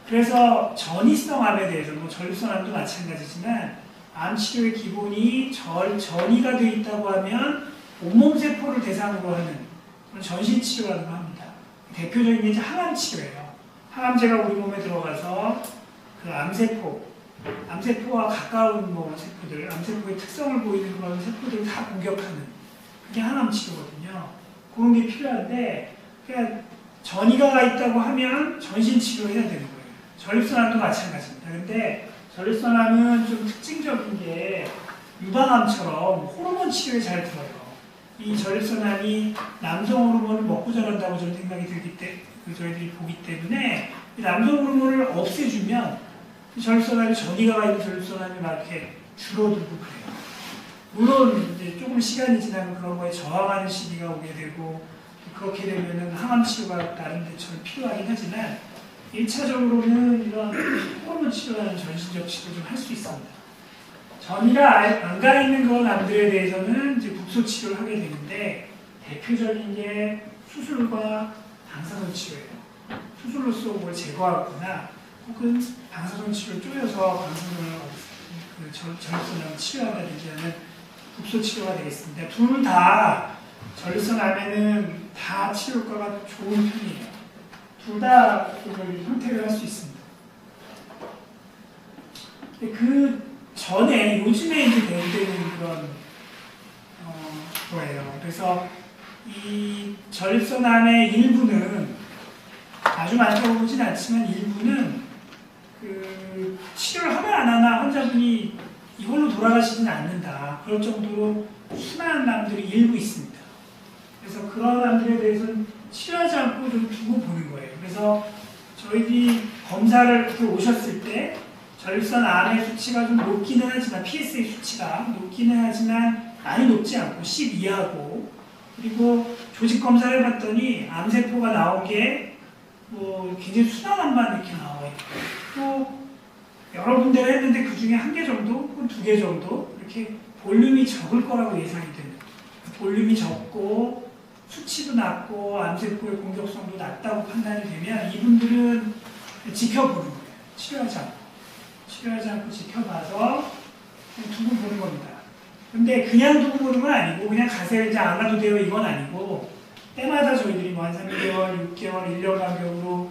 그래서 전이성 암에 대해서 전립선암도 마찬가지지만 암 치료의 기본이 전이가 되어 있다고 하면 온몸 세포를 대상으로 하는 전신 치료라고 합니다. 대표적인 게 이제 항암 치료예요. 항암제가 우리 몸에 들어가서 그 암세포와 가까운 세포들, 암세포의 특성을 보이는 그런 세포들을 다 공격하는 그게 항암 치료거든요. 그런 게 필요한데 그러니까 전이가 가 있다고 하면 전신 치료해야 되는 거예요. 전립선암도 마찬가지입니다. 근데 전립선암은 좀 특징적인 게 유방암처럼 호르몬 치료에 잘 들어요. 이 전립선암이 남성 호르몬을 먹고 자란다고 저는 생각이 들기 때문에 저희들이 보기 때문에 이 남성 호르몬을 없애주면 전립선암이 전이가 가 있는 전립선암이 막 이렇게 줄어들고 그래요. 물론 이제 조금 시간이 지나면 그런 거에 저항하는 시기가 오게 되고 그렇게 되면은 항암 치료가 나름대로 필요하긴 하지만 1차적으로는 이런 호르몬 치료라는 전신적 치료 좀 할 수 있습니다. 전이라 안 가 있는 그런 암들에 대해서는 이제 국소 치료를 하게 되는데 대표적인 게 수술과 방사선 치료예요. 수술로서 뭘 제거하거나 혹은 방사선 치료를 쪼여서 방사선을 전립선암을 치료한다든지 하는 국소 치료가 되겠습니다. 둘 다 전립선암에는 다 치료 효과가 좋은 편이에요. 둘 다 선택을 할 수 있습니다. 그 전에 요즘에 이제 대두되는 그런 거예요. 그래서 이 전립선암의 일부는 아주 많다고 보진 않지만 일부는 그 치료를 하나 안 하나 환자분이 이걸로 돌아가시지는 않는다. 그럴 정도로 순한 암들이 일부 있습니다. 그래서 그런 암들에 대해서는 치료하지 않고 좀 두고 보는 거예요. 그래서 저희들이 검사를 이렇게 오셨을 때 전립선암의 수치가 좀 높기는 하지만 PSA 수치가 높기는 하지만 많이 높지 않고 10 이하고 그리고 조직 검사를 해봤더니 암세포가 나온 게 뭐 굉장히 순한 암만 이렇게 나와요. 또 여러 군데를 했는데 그 중에 1개 정도 혹은 2개 정도 이렇게 볼륨이 적을 거라고 예상이 됩니다. 볼륨이 적고 수치도 낮고 암세포의 공격성도 낮다고 판단이 되면 이분들은 지켜보는 거예요. 치료하지 않고 지켜봐서 두고 보는 겁니다. 근데 그냥 두고 보는 건 아니고 그냥 가세요 이제 안 가도 돼요 이건 아니고 때마다 저희들이 뭐 한 3개월, 6개월, 1년 간격으로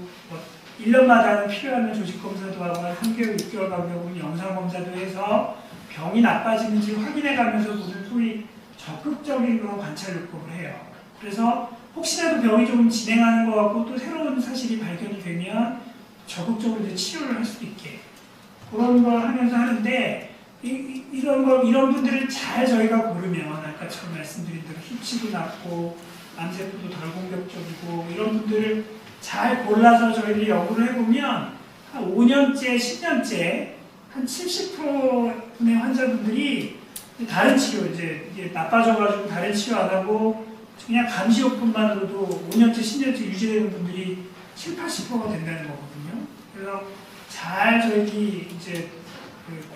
1년마다는 필요하면 조직검사도 하고 한 3개월, 6개월 간격으로 영상검사도 해서 병이 나빠지는지 확인해가면서 무슨 소위 적극적인 그런 관찰요법을 해요. 그래서 혹시라도 병이 조금 진행하는 것 같고 또 새로운 사실이 발견이 되면 적극적으로 이제 치료를 할 수 있게 그런 걸 하면서 하는데 이런 분들을 잘 저희가 고르면 아까 처음 말씀드린 대로 수치도 낮고 암세포도 덜 공격적이고 이런 분들을 잘 골라서 저희들이 연구를 해보면 한 5년째, 10년째 한 70%분의 환자분들이 다른 치료 이제 나빠져가지고 다른 치료 안 하고 그냥 감시요법만으로도 5년째, 10년째 유지되는 분들이 7, 80%가 된다는 거거든요. 그래서 잘 저희들이 이제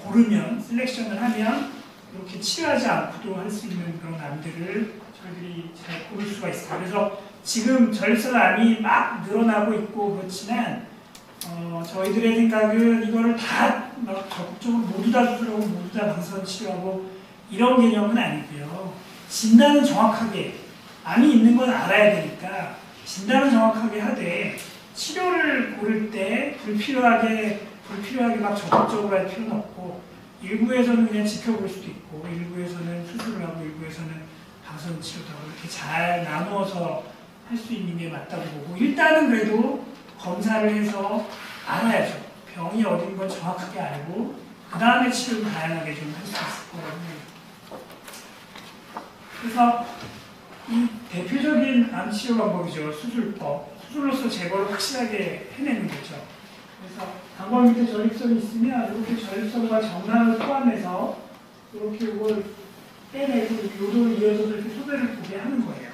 고르면, 셀렉션을 하면 이렇게 치료하지 않고도 할 수 있는 그런 암들을 저희들이 잘 고를 수가 있어요. 그래서 지금 전립선암이 막 늘어나고 있고 그렇지만 저희들의 생각은 이거를 다 적극적으로 모두 다 수술하고 모두 다 방사선 치료하고 이런 개념은 아니고요. 진단은 정확하게 암이 있는 건 알아야 되니까 진단은 정확하게 하되 치료를 고를 때 불필요하게 막 적극적으로 할 필요는 없고 일부에서는 그냥 지켜볼 수도 있고 일부에서는 수술을 하고 일부에서는 방사선 치료도 하고 이렇게 잘 나누어서 할 수 있는 게 맞다고 보고 일단은 그래도 검사를 해서 알아야죠. 병이 어딘 건 정확하게 알고 그 다음에 치료를 다양하게 좀 할 수 있을 거라고 해요. 그래서 이 대표적인 암 치료 방법이죠. 수술법. 수술로서 제거를 확실하게 해내는 거죠. 그래서 방광 밑에 전립선이 있으면 이렇게 전립선과 정란을 포함해서 이렇게 이걸 빼내고 요도를 이어서 이렇게 소변을 보게 하는 거예요.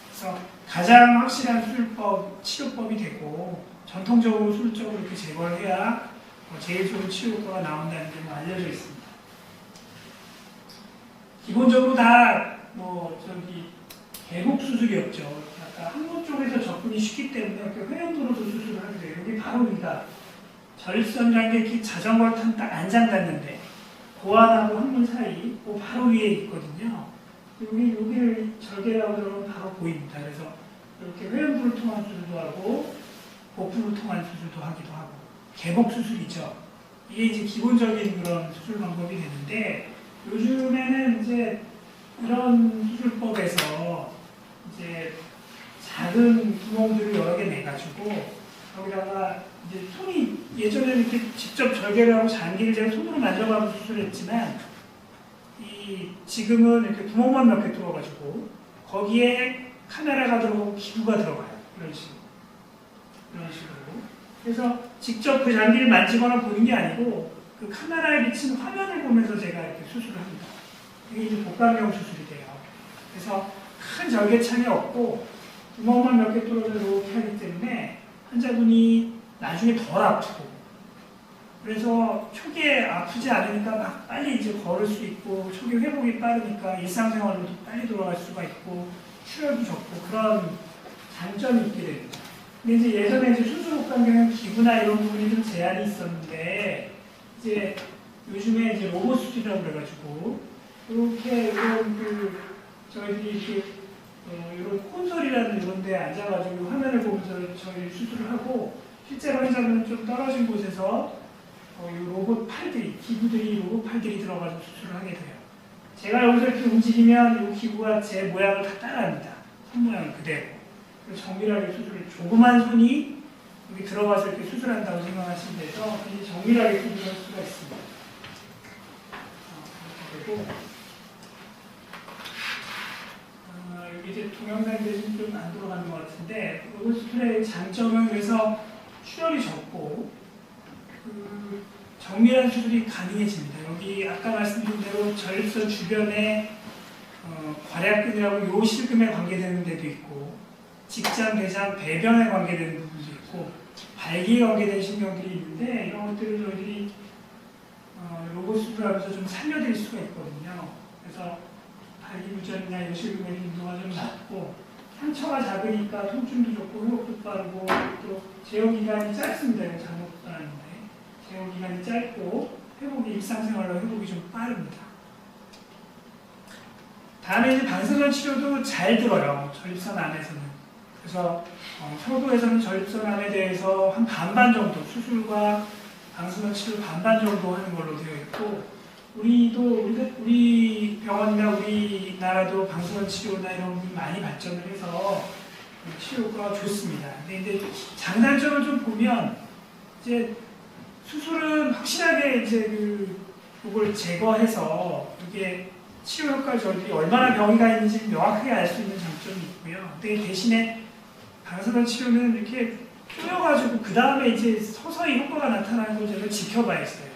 그래서 가장 확실한 수술법, 치료법이 되고 전통적으로 수술적으로 이렇게 제거를 해야 제일 좋은 치료 효과가 나온다는 게 알려져 있습니다. 기본적으로 다 개복 수술이었죠. 아까 항문 쪽에서 접근이 쉽기 때문에 회원부로도 수술을 하게 돼요. 여기 바로 여기가 전립선이라는 게 이렇게 자전거를 타면 딱 안장 닿는데 고환하고 항문 사이 그 바로 위에 있거든요. 여기를 절개라고 들어오면 바로 보입니다. 그래서 이렇게 회원부를 통한 수술도 하고 복부를 통한 수술도 하기도 하고 개복 수술이죠. 이게 이제 기본적인 그런 수술 방법이 되는데 요즘에는 이제 이런 수술법에서 이제 작은 구멍들을 여러 개 내가지고 거기다가 이제 손이 예전에는 이렇게 직접 절개를 하고 장기를 제가 손으로 만져가면서 수술했지만 지금은 이렇게 구멍만 몇 개 뚫어가지고 거기에 카메라가 들어가고 기구가 들어가요. 이런 식으로. 그래서 직접 그 장기를 만지거나 보는 게 아니고 그 카메라에 비친 화면을 보면서 제가 이렇게 수술을 합니다. 이게 이제 복강경 수술이 돼요. 그래서 큰 절개창이 없고 구멍만 몇 개 뚫어서 이렇게 하기 때문에 환자분이 나중에 덜 아프고, 그래서 초기에 아프지 않으니까 막 빨리 이제 걸을 수 있고, 초기 회복이 빠르니까 일상생활로도 빨리 돌아갈 수가 있고, 출혈도 적고, 그런 장점이 있게 됩니다. 근데 이제 예전에 이제 수술복강경은 기구나 이런 부분이 좀 제한이 있었는데, 이제 요즘에 이제 로봇 수술이라고 그래가지고, 이렇게 이런 저희들이 이런 콘솔이라는 이런 데 앉아가지고 화면을 보면서 저희 수술을 하고, 실제로 환자분은 좀 떨어진 곳에서 이 로봇 팔들이, 기구들이, 로봇 팔들이 들어가서 수술을 하게 돼요. 제가 여기서 이렇게 움직이면 이 기구가 제 모양을 다 따라합니다. 손 모양을 그대로. 그래서 정밀하게 수술을, 조그만 손이 여기 들어가서 이렇게 수술한다고 생각하시면 돼서 굉장히 정밀하게 수술할 수가 있습니다. 그리고 여기 이제 동영상 대신 좀 안 들어가는 것 같은데, 로봇 수술의 장점은 그래서 출혈이 적고 정밀한 수술이 가능해집니다. 여기 아까 말씀드린 대로 전립선 주변에 괄약근이라고 요 실금에 관계되는 데도 있고, 직장, 대장, 배변에 관계되는 부분도 있고, 발기에 관계된 신경들이 있는데, 이런 것들을 저희들이 로봇 수술하면서 좀 살려드릴 수가 있거든요. 그래서 발기부전이나 요실금의 빈도가 좀 낮고, 상처가 작으니까 통증도 좋고 회복도 빠르고, 또 제어기간이 짧습니다. 잘못 말하는데 제어기간이 짧고 회복이, 일상생활로 회복이 좀 빠릅니다. 다음에 이제 방사선 치료도 잘 들어요. 전립선 암에서는. 그래서 서구에서는 전립선 암에 대해서 한 반반 정도, 수술과 방사선 치료 반반 정도 하는 걸로 되어 있고, 우리 병원이나 우리나라도 방사선 치료나 이런 부분이 많이 발전을 해서 치료가 좋습니다. 근데 이제 장단점을 좀 보면, 이제 수술은 확실하게 이제 그걸 제거해서 이게 치료 효과를 저희들이 얼마나 병이가 있는지 명확하게 알 수 있는 장점이 있고요. 근데 대신에 방사선 치료는 이렇게 쪼여가지고 그 다음에 이제 서서히 효과가 나타나는 걸 저희가 지켜봐야 했어요.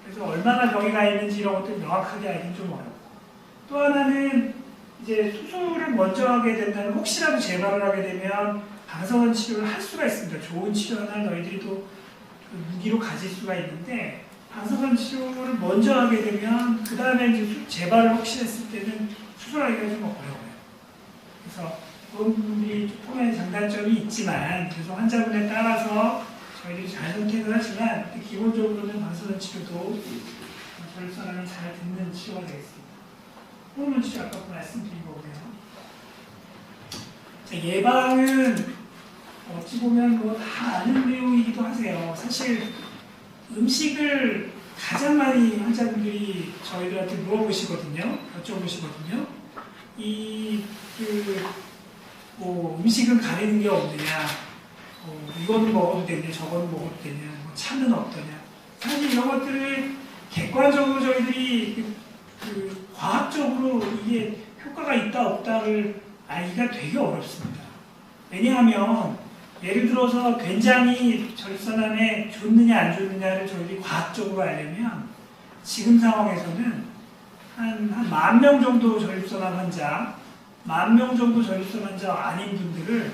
그래서 얼마나 병이가 있는지 이런 것들 명확하게 알기는 좀 어렵고, 또 하나는 이제 수술을 먼저 하게 된다면 혹시라도 재발을 하게 되면 방사선 치료를 할 수가 있습니다. 좋은 치료 하나를 너희들이 또 무기로 가질 수가 있는데, 방사선 치료를 먼저 하게 되면 그 다음에 이제 재발을 혹시 했을 때는 수술하기가 좀 어려워요. 그래서 그런 부분이 조금의 장단점이 있지만, 그래서 환자분에 따라서 저희들이 잘 선택을 하지만, 기본적으로는 방사선 치료도 전립선암이 잘 듣는 치료가 되겠습니다. 호르몬 치료 아까 말씀드린 거고요. 자, 예방은 어찌 보면 뭐 다 아는 내용이기도 하세요. 사실 음식을 가장 많이 환자분들이 저희들한테 물어보시거든요. 여쭤보시거든요. 음식은 가리는 게 없느냐, 이거는 먹어도 되냐, 저거는 먹어도 되냐, 뭐 차는 어떠냐. 사실 이런 것들을 객관적으로 저희들이 과학적으로 이게 효과가 있다 없다를 알기가 되게 어렵습니다. 왜냐하면 예를 들어서 된장이 전립선암에 좋느냐 안 좋느냐를 저희들이 과학적으로 알려면, 지금 상황에서는 한 10,000명 정도 전립선암 환자, 10,000명 정도 전립선 환자 아닌 분들을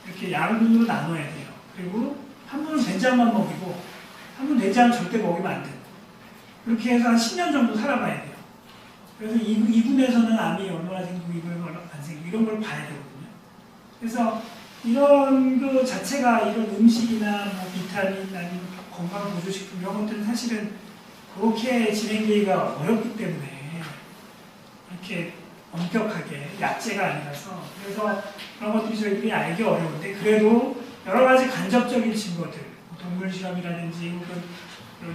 이렇게 양분으로 나눠야 돼요. 그리고 한 분은 된장만 먹이고 한 분은 된장을 절대 먹이면 안 돼요. 그렇게 해서 한 10년 정도 살아봐야 돼요. 그래서 이분에서는 암이 얼마나 생기고 이분에서는 얼마나 안 생기고 이런 걸 봐야 되거든요. 그래서 이런 거 자체가, 이런 음식이나 뭐 비타민 아니면 건강 보조식품 이런 것들은 사실은 그렇게 진행되기가 어렵기 때문에 이렇게 엄격하게 약제가 아니라서, 그래서 그런 것들이 저희들이 알기 어려운데, 그래도 여러 가지 간접적인 증거들, 동물 실험이라든지 혹은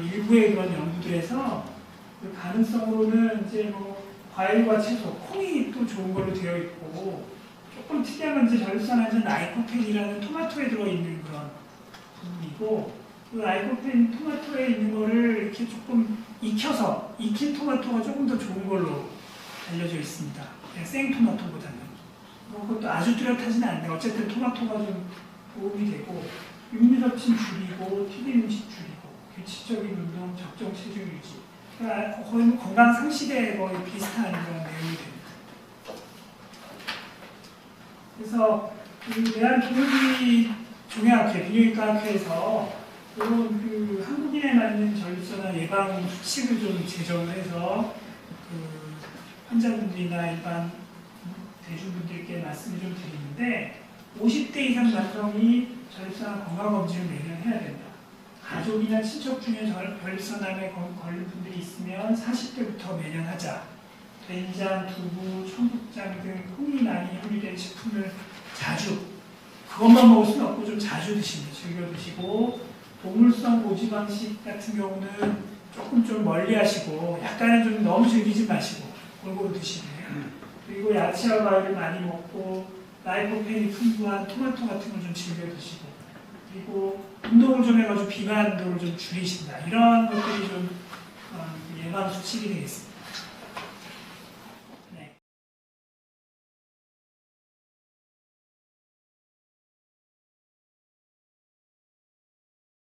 일부의 그런 연구들에서 그 가능성으로는 이제 뭐 과일과 채소, 콩이 또 좋은 걸로 되어 있고, 조금 특이한 건 이제 전립선암은 라이코펜이라는 토마토에 들어있는 그런 부분이고, 그 라이코펜 토마토에 있는 거를 이렇게 조금 익혀서, 익힌 토마토가 조금 더 좋은 걸로 알려져 있습니다. 생 토마토보다는. 그것도 아주 뚜렷하지는 않는데 어쨌든 토마토가 좀 도움이 되고, 육류섭취 줄이고, 튀긴 음식 줄이고, 규칙적인 운동, 적정 체중 유지. 그러니까 거의 건강 상식에 거의 비슷한 그런 내용이 됩니다. 그래서 그 대한기능이 종양학회, 비뇨기과학회에서 이런 그 한국인에 맞는 전립선암 예방 수칙을 좀 제정을 해서 그 환자분들이나 일반 대중분들께 말씀을 좀 드리는데 50대 이상 남성이 전립선암 건강검진을 매년 해야 된다. 가족이나 친척 중에 전립선암에 걸린 분들이 있으면 40대부터 매년 하자. 된장, 두부, 청국장 등 흥이 많이 함유된 식품을 자주, 그것만 먹을 수는 없고 좀 자주 드시고 즐겨 드시고, 동물성 고지방식 같은 경우는 조금 좀 멀리 하시고 약간은 좀 너무 즐기지 마시고 골고루 드시고요. 그리고 야채와 과일을 많이 먹고 라이코펜이 풍부한 토마토 같은 걸 좀 즐겨 드시고, 그리고 운동을 좀 해가지고 비만 운동을 좀 줄이신다. 이런 것들이 좀 예방 수칙이 되겠습니다.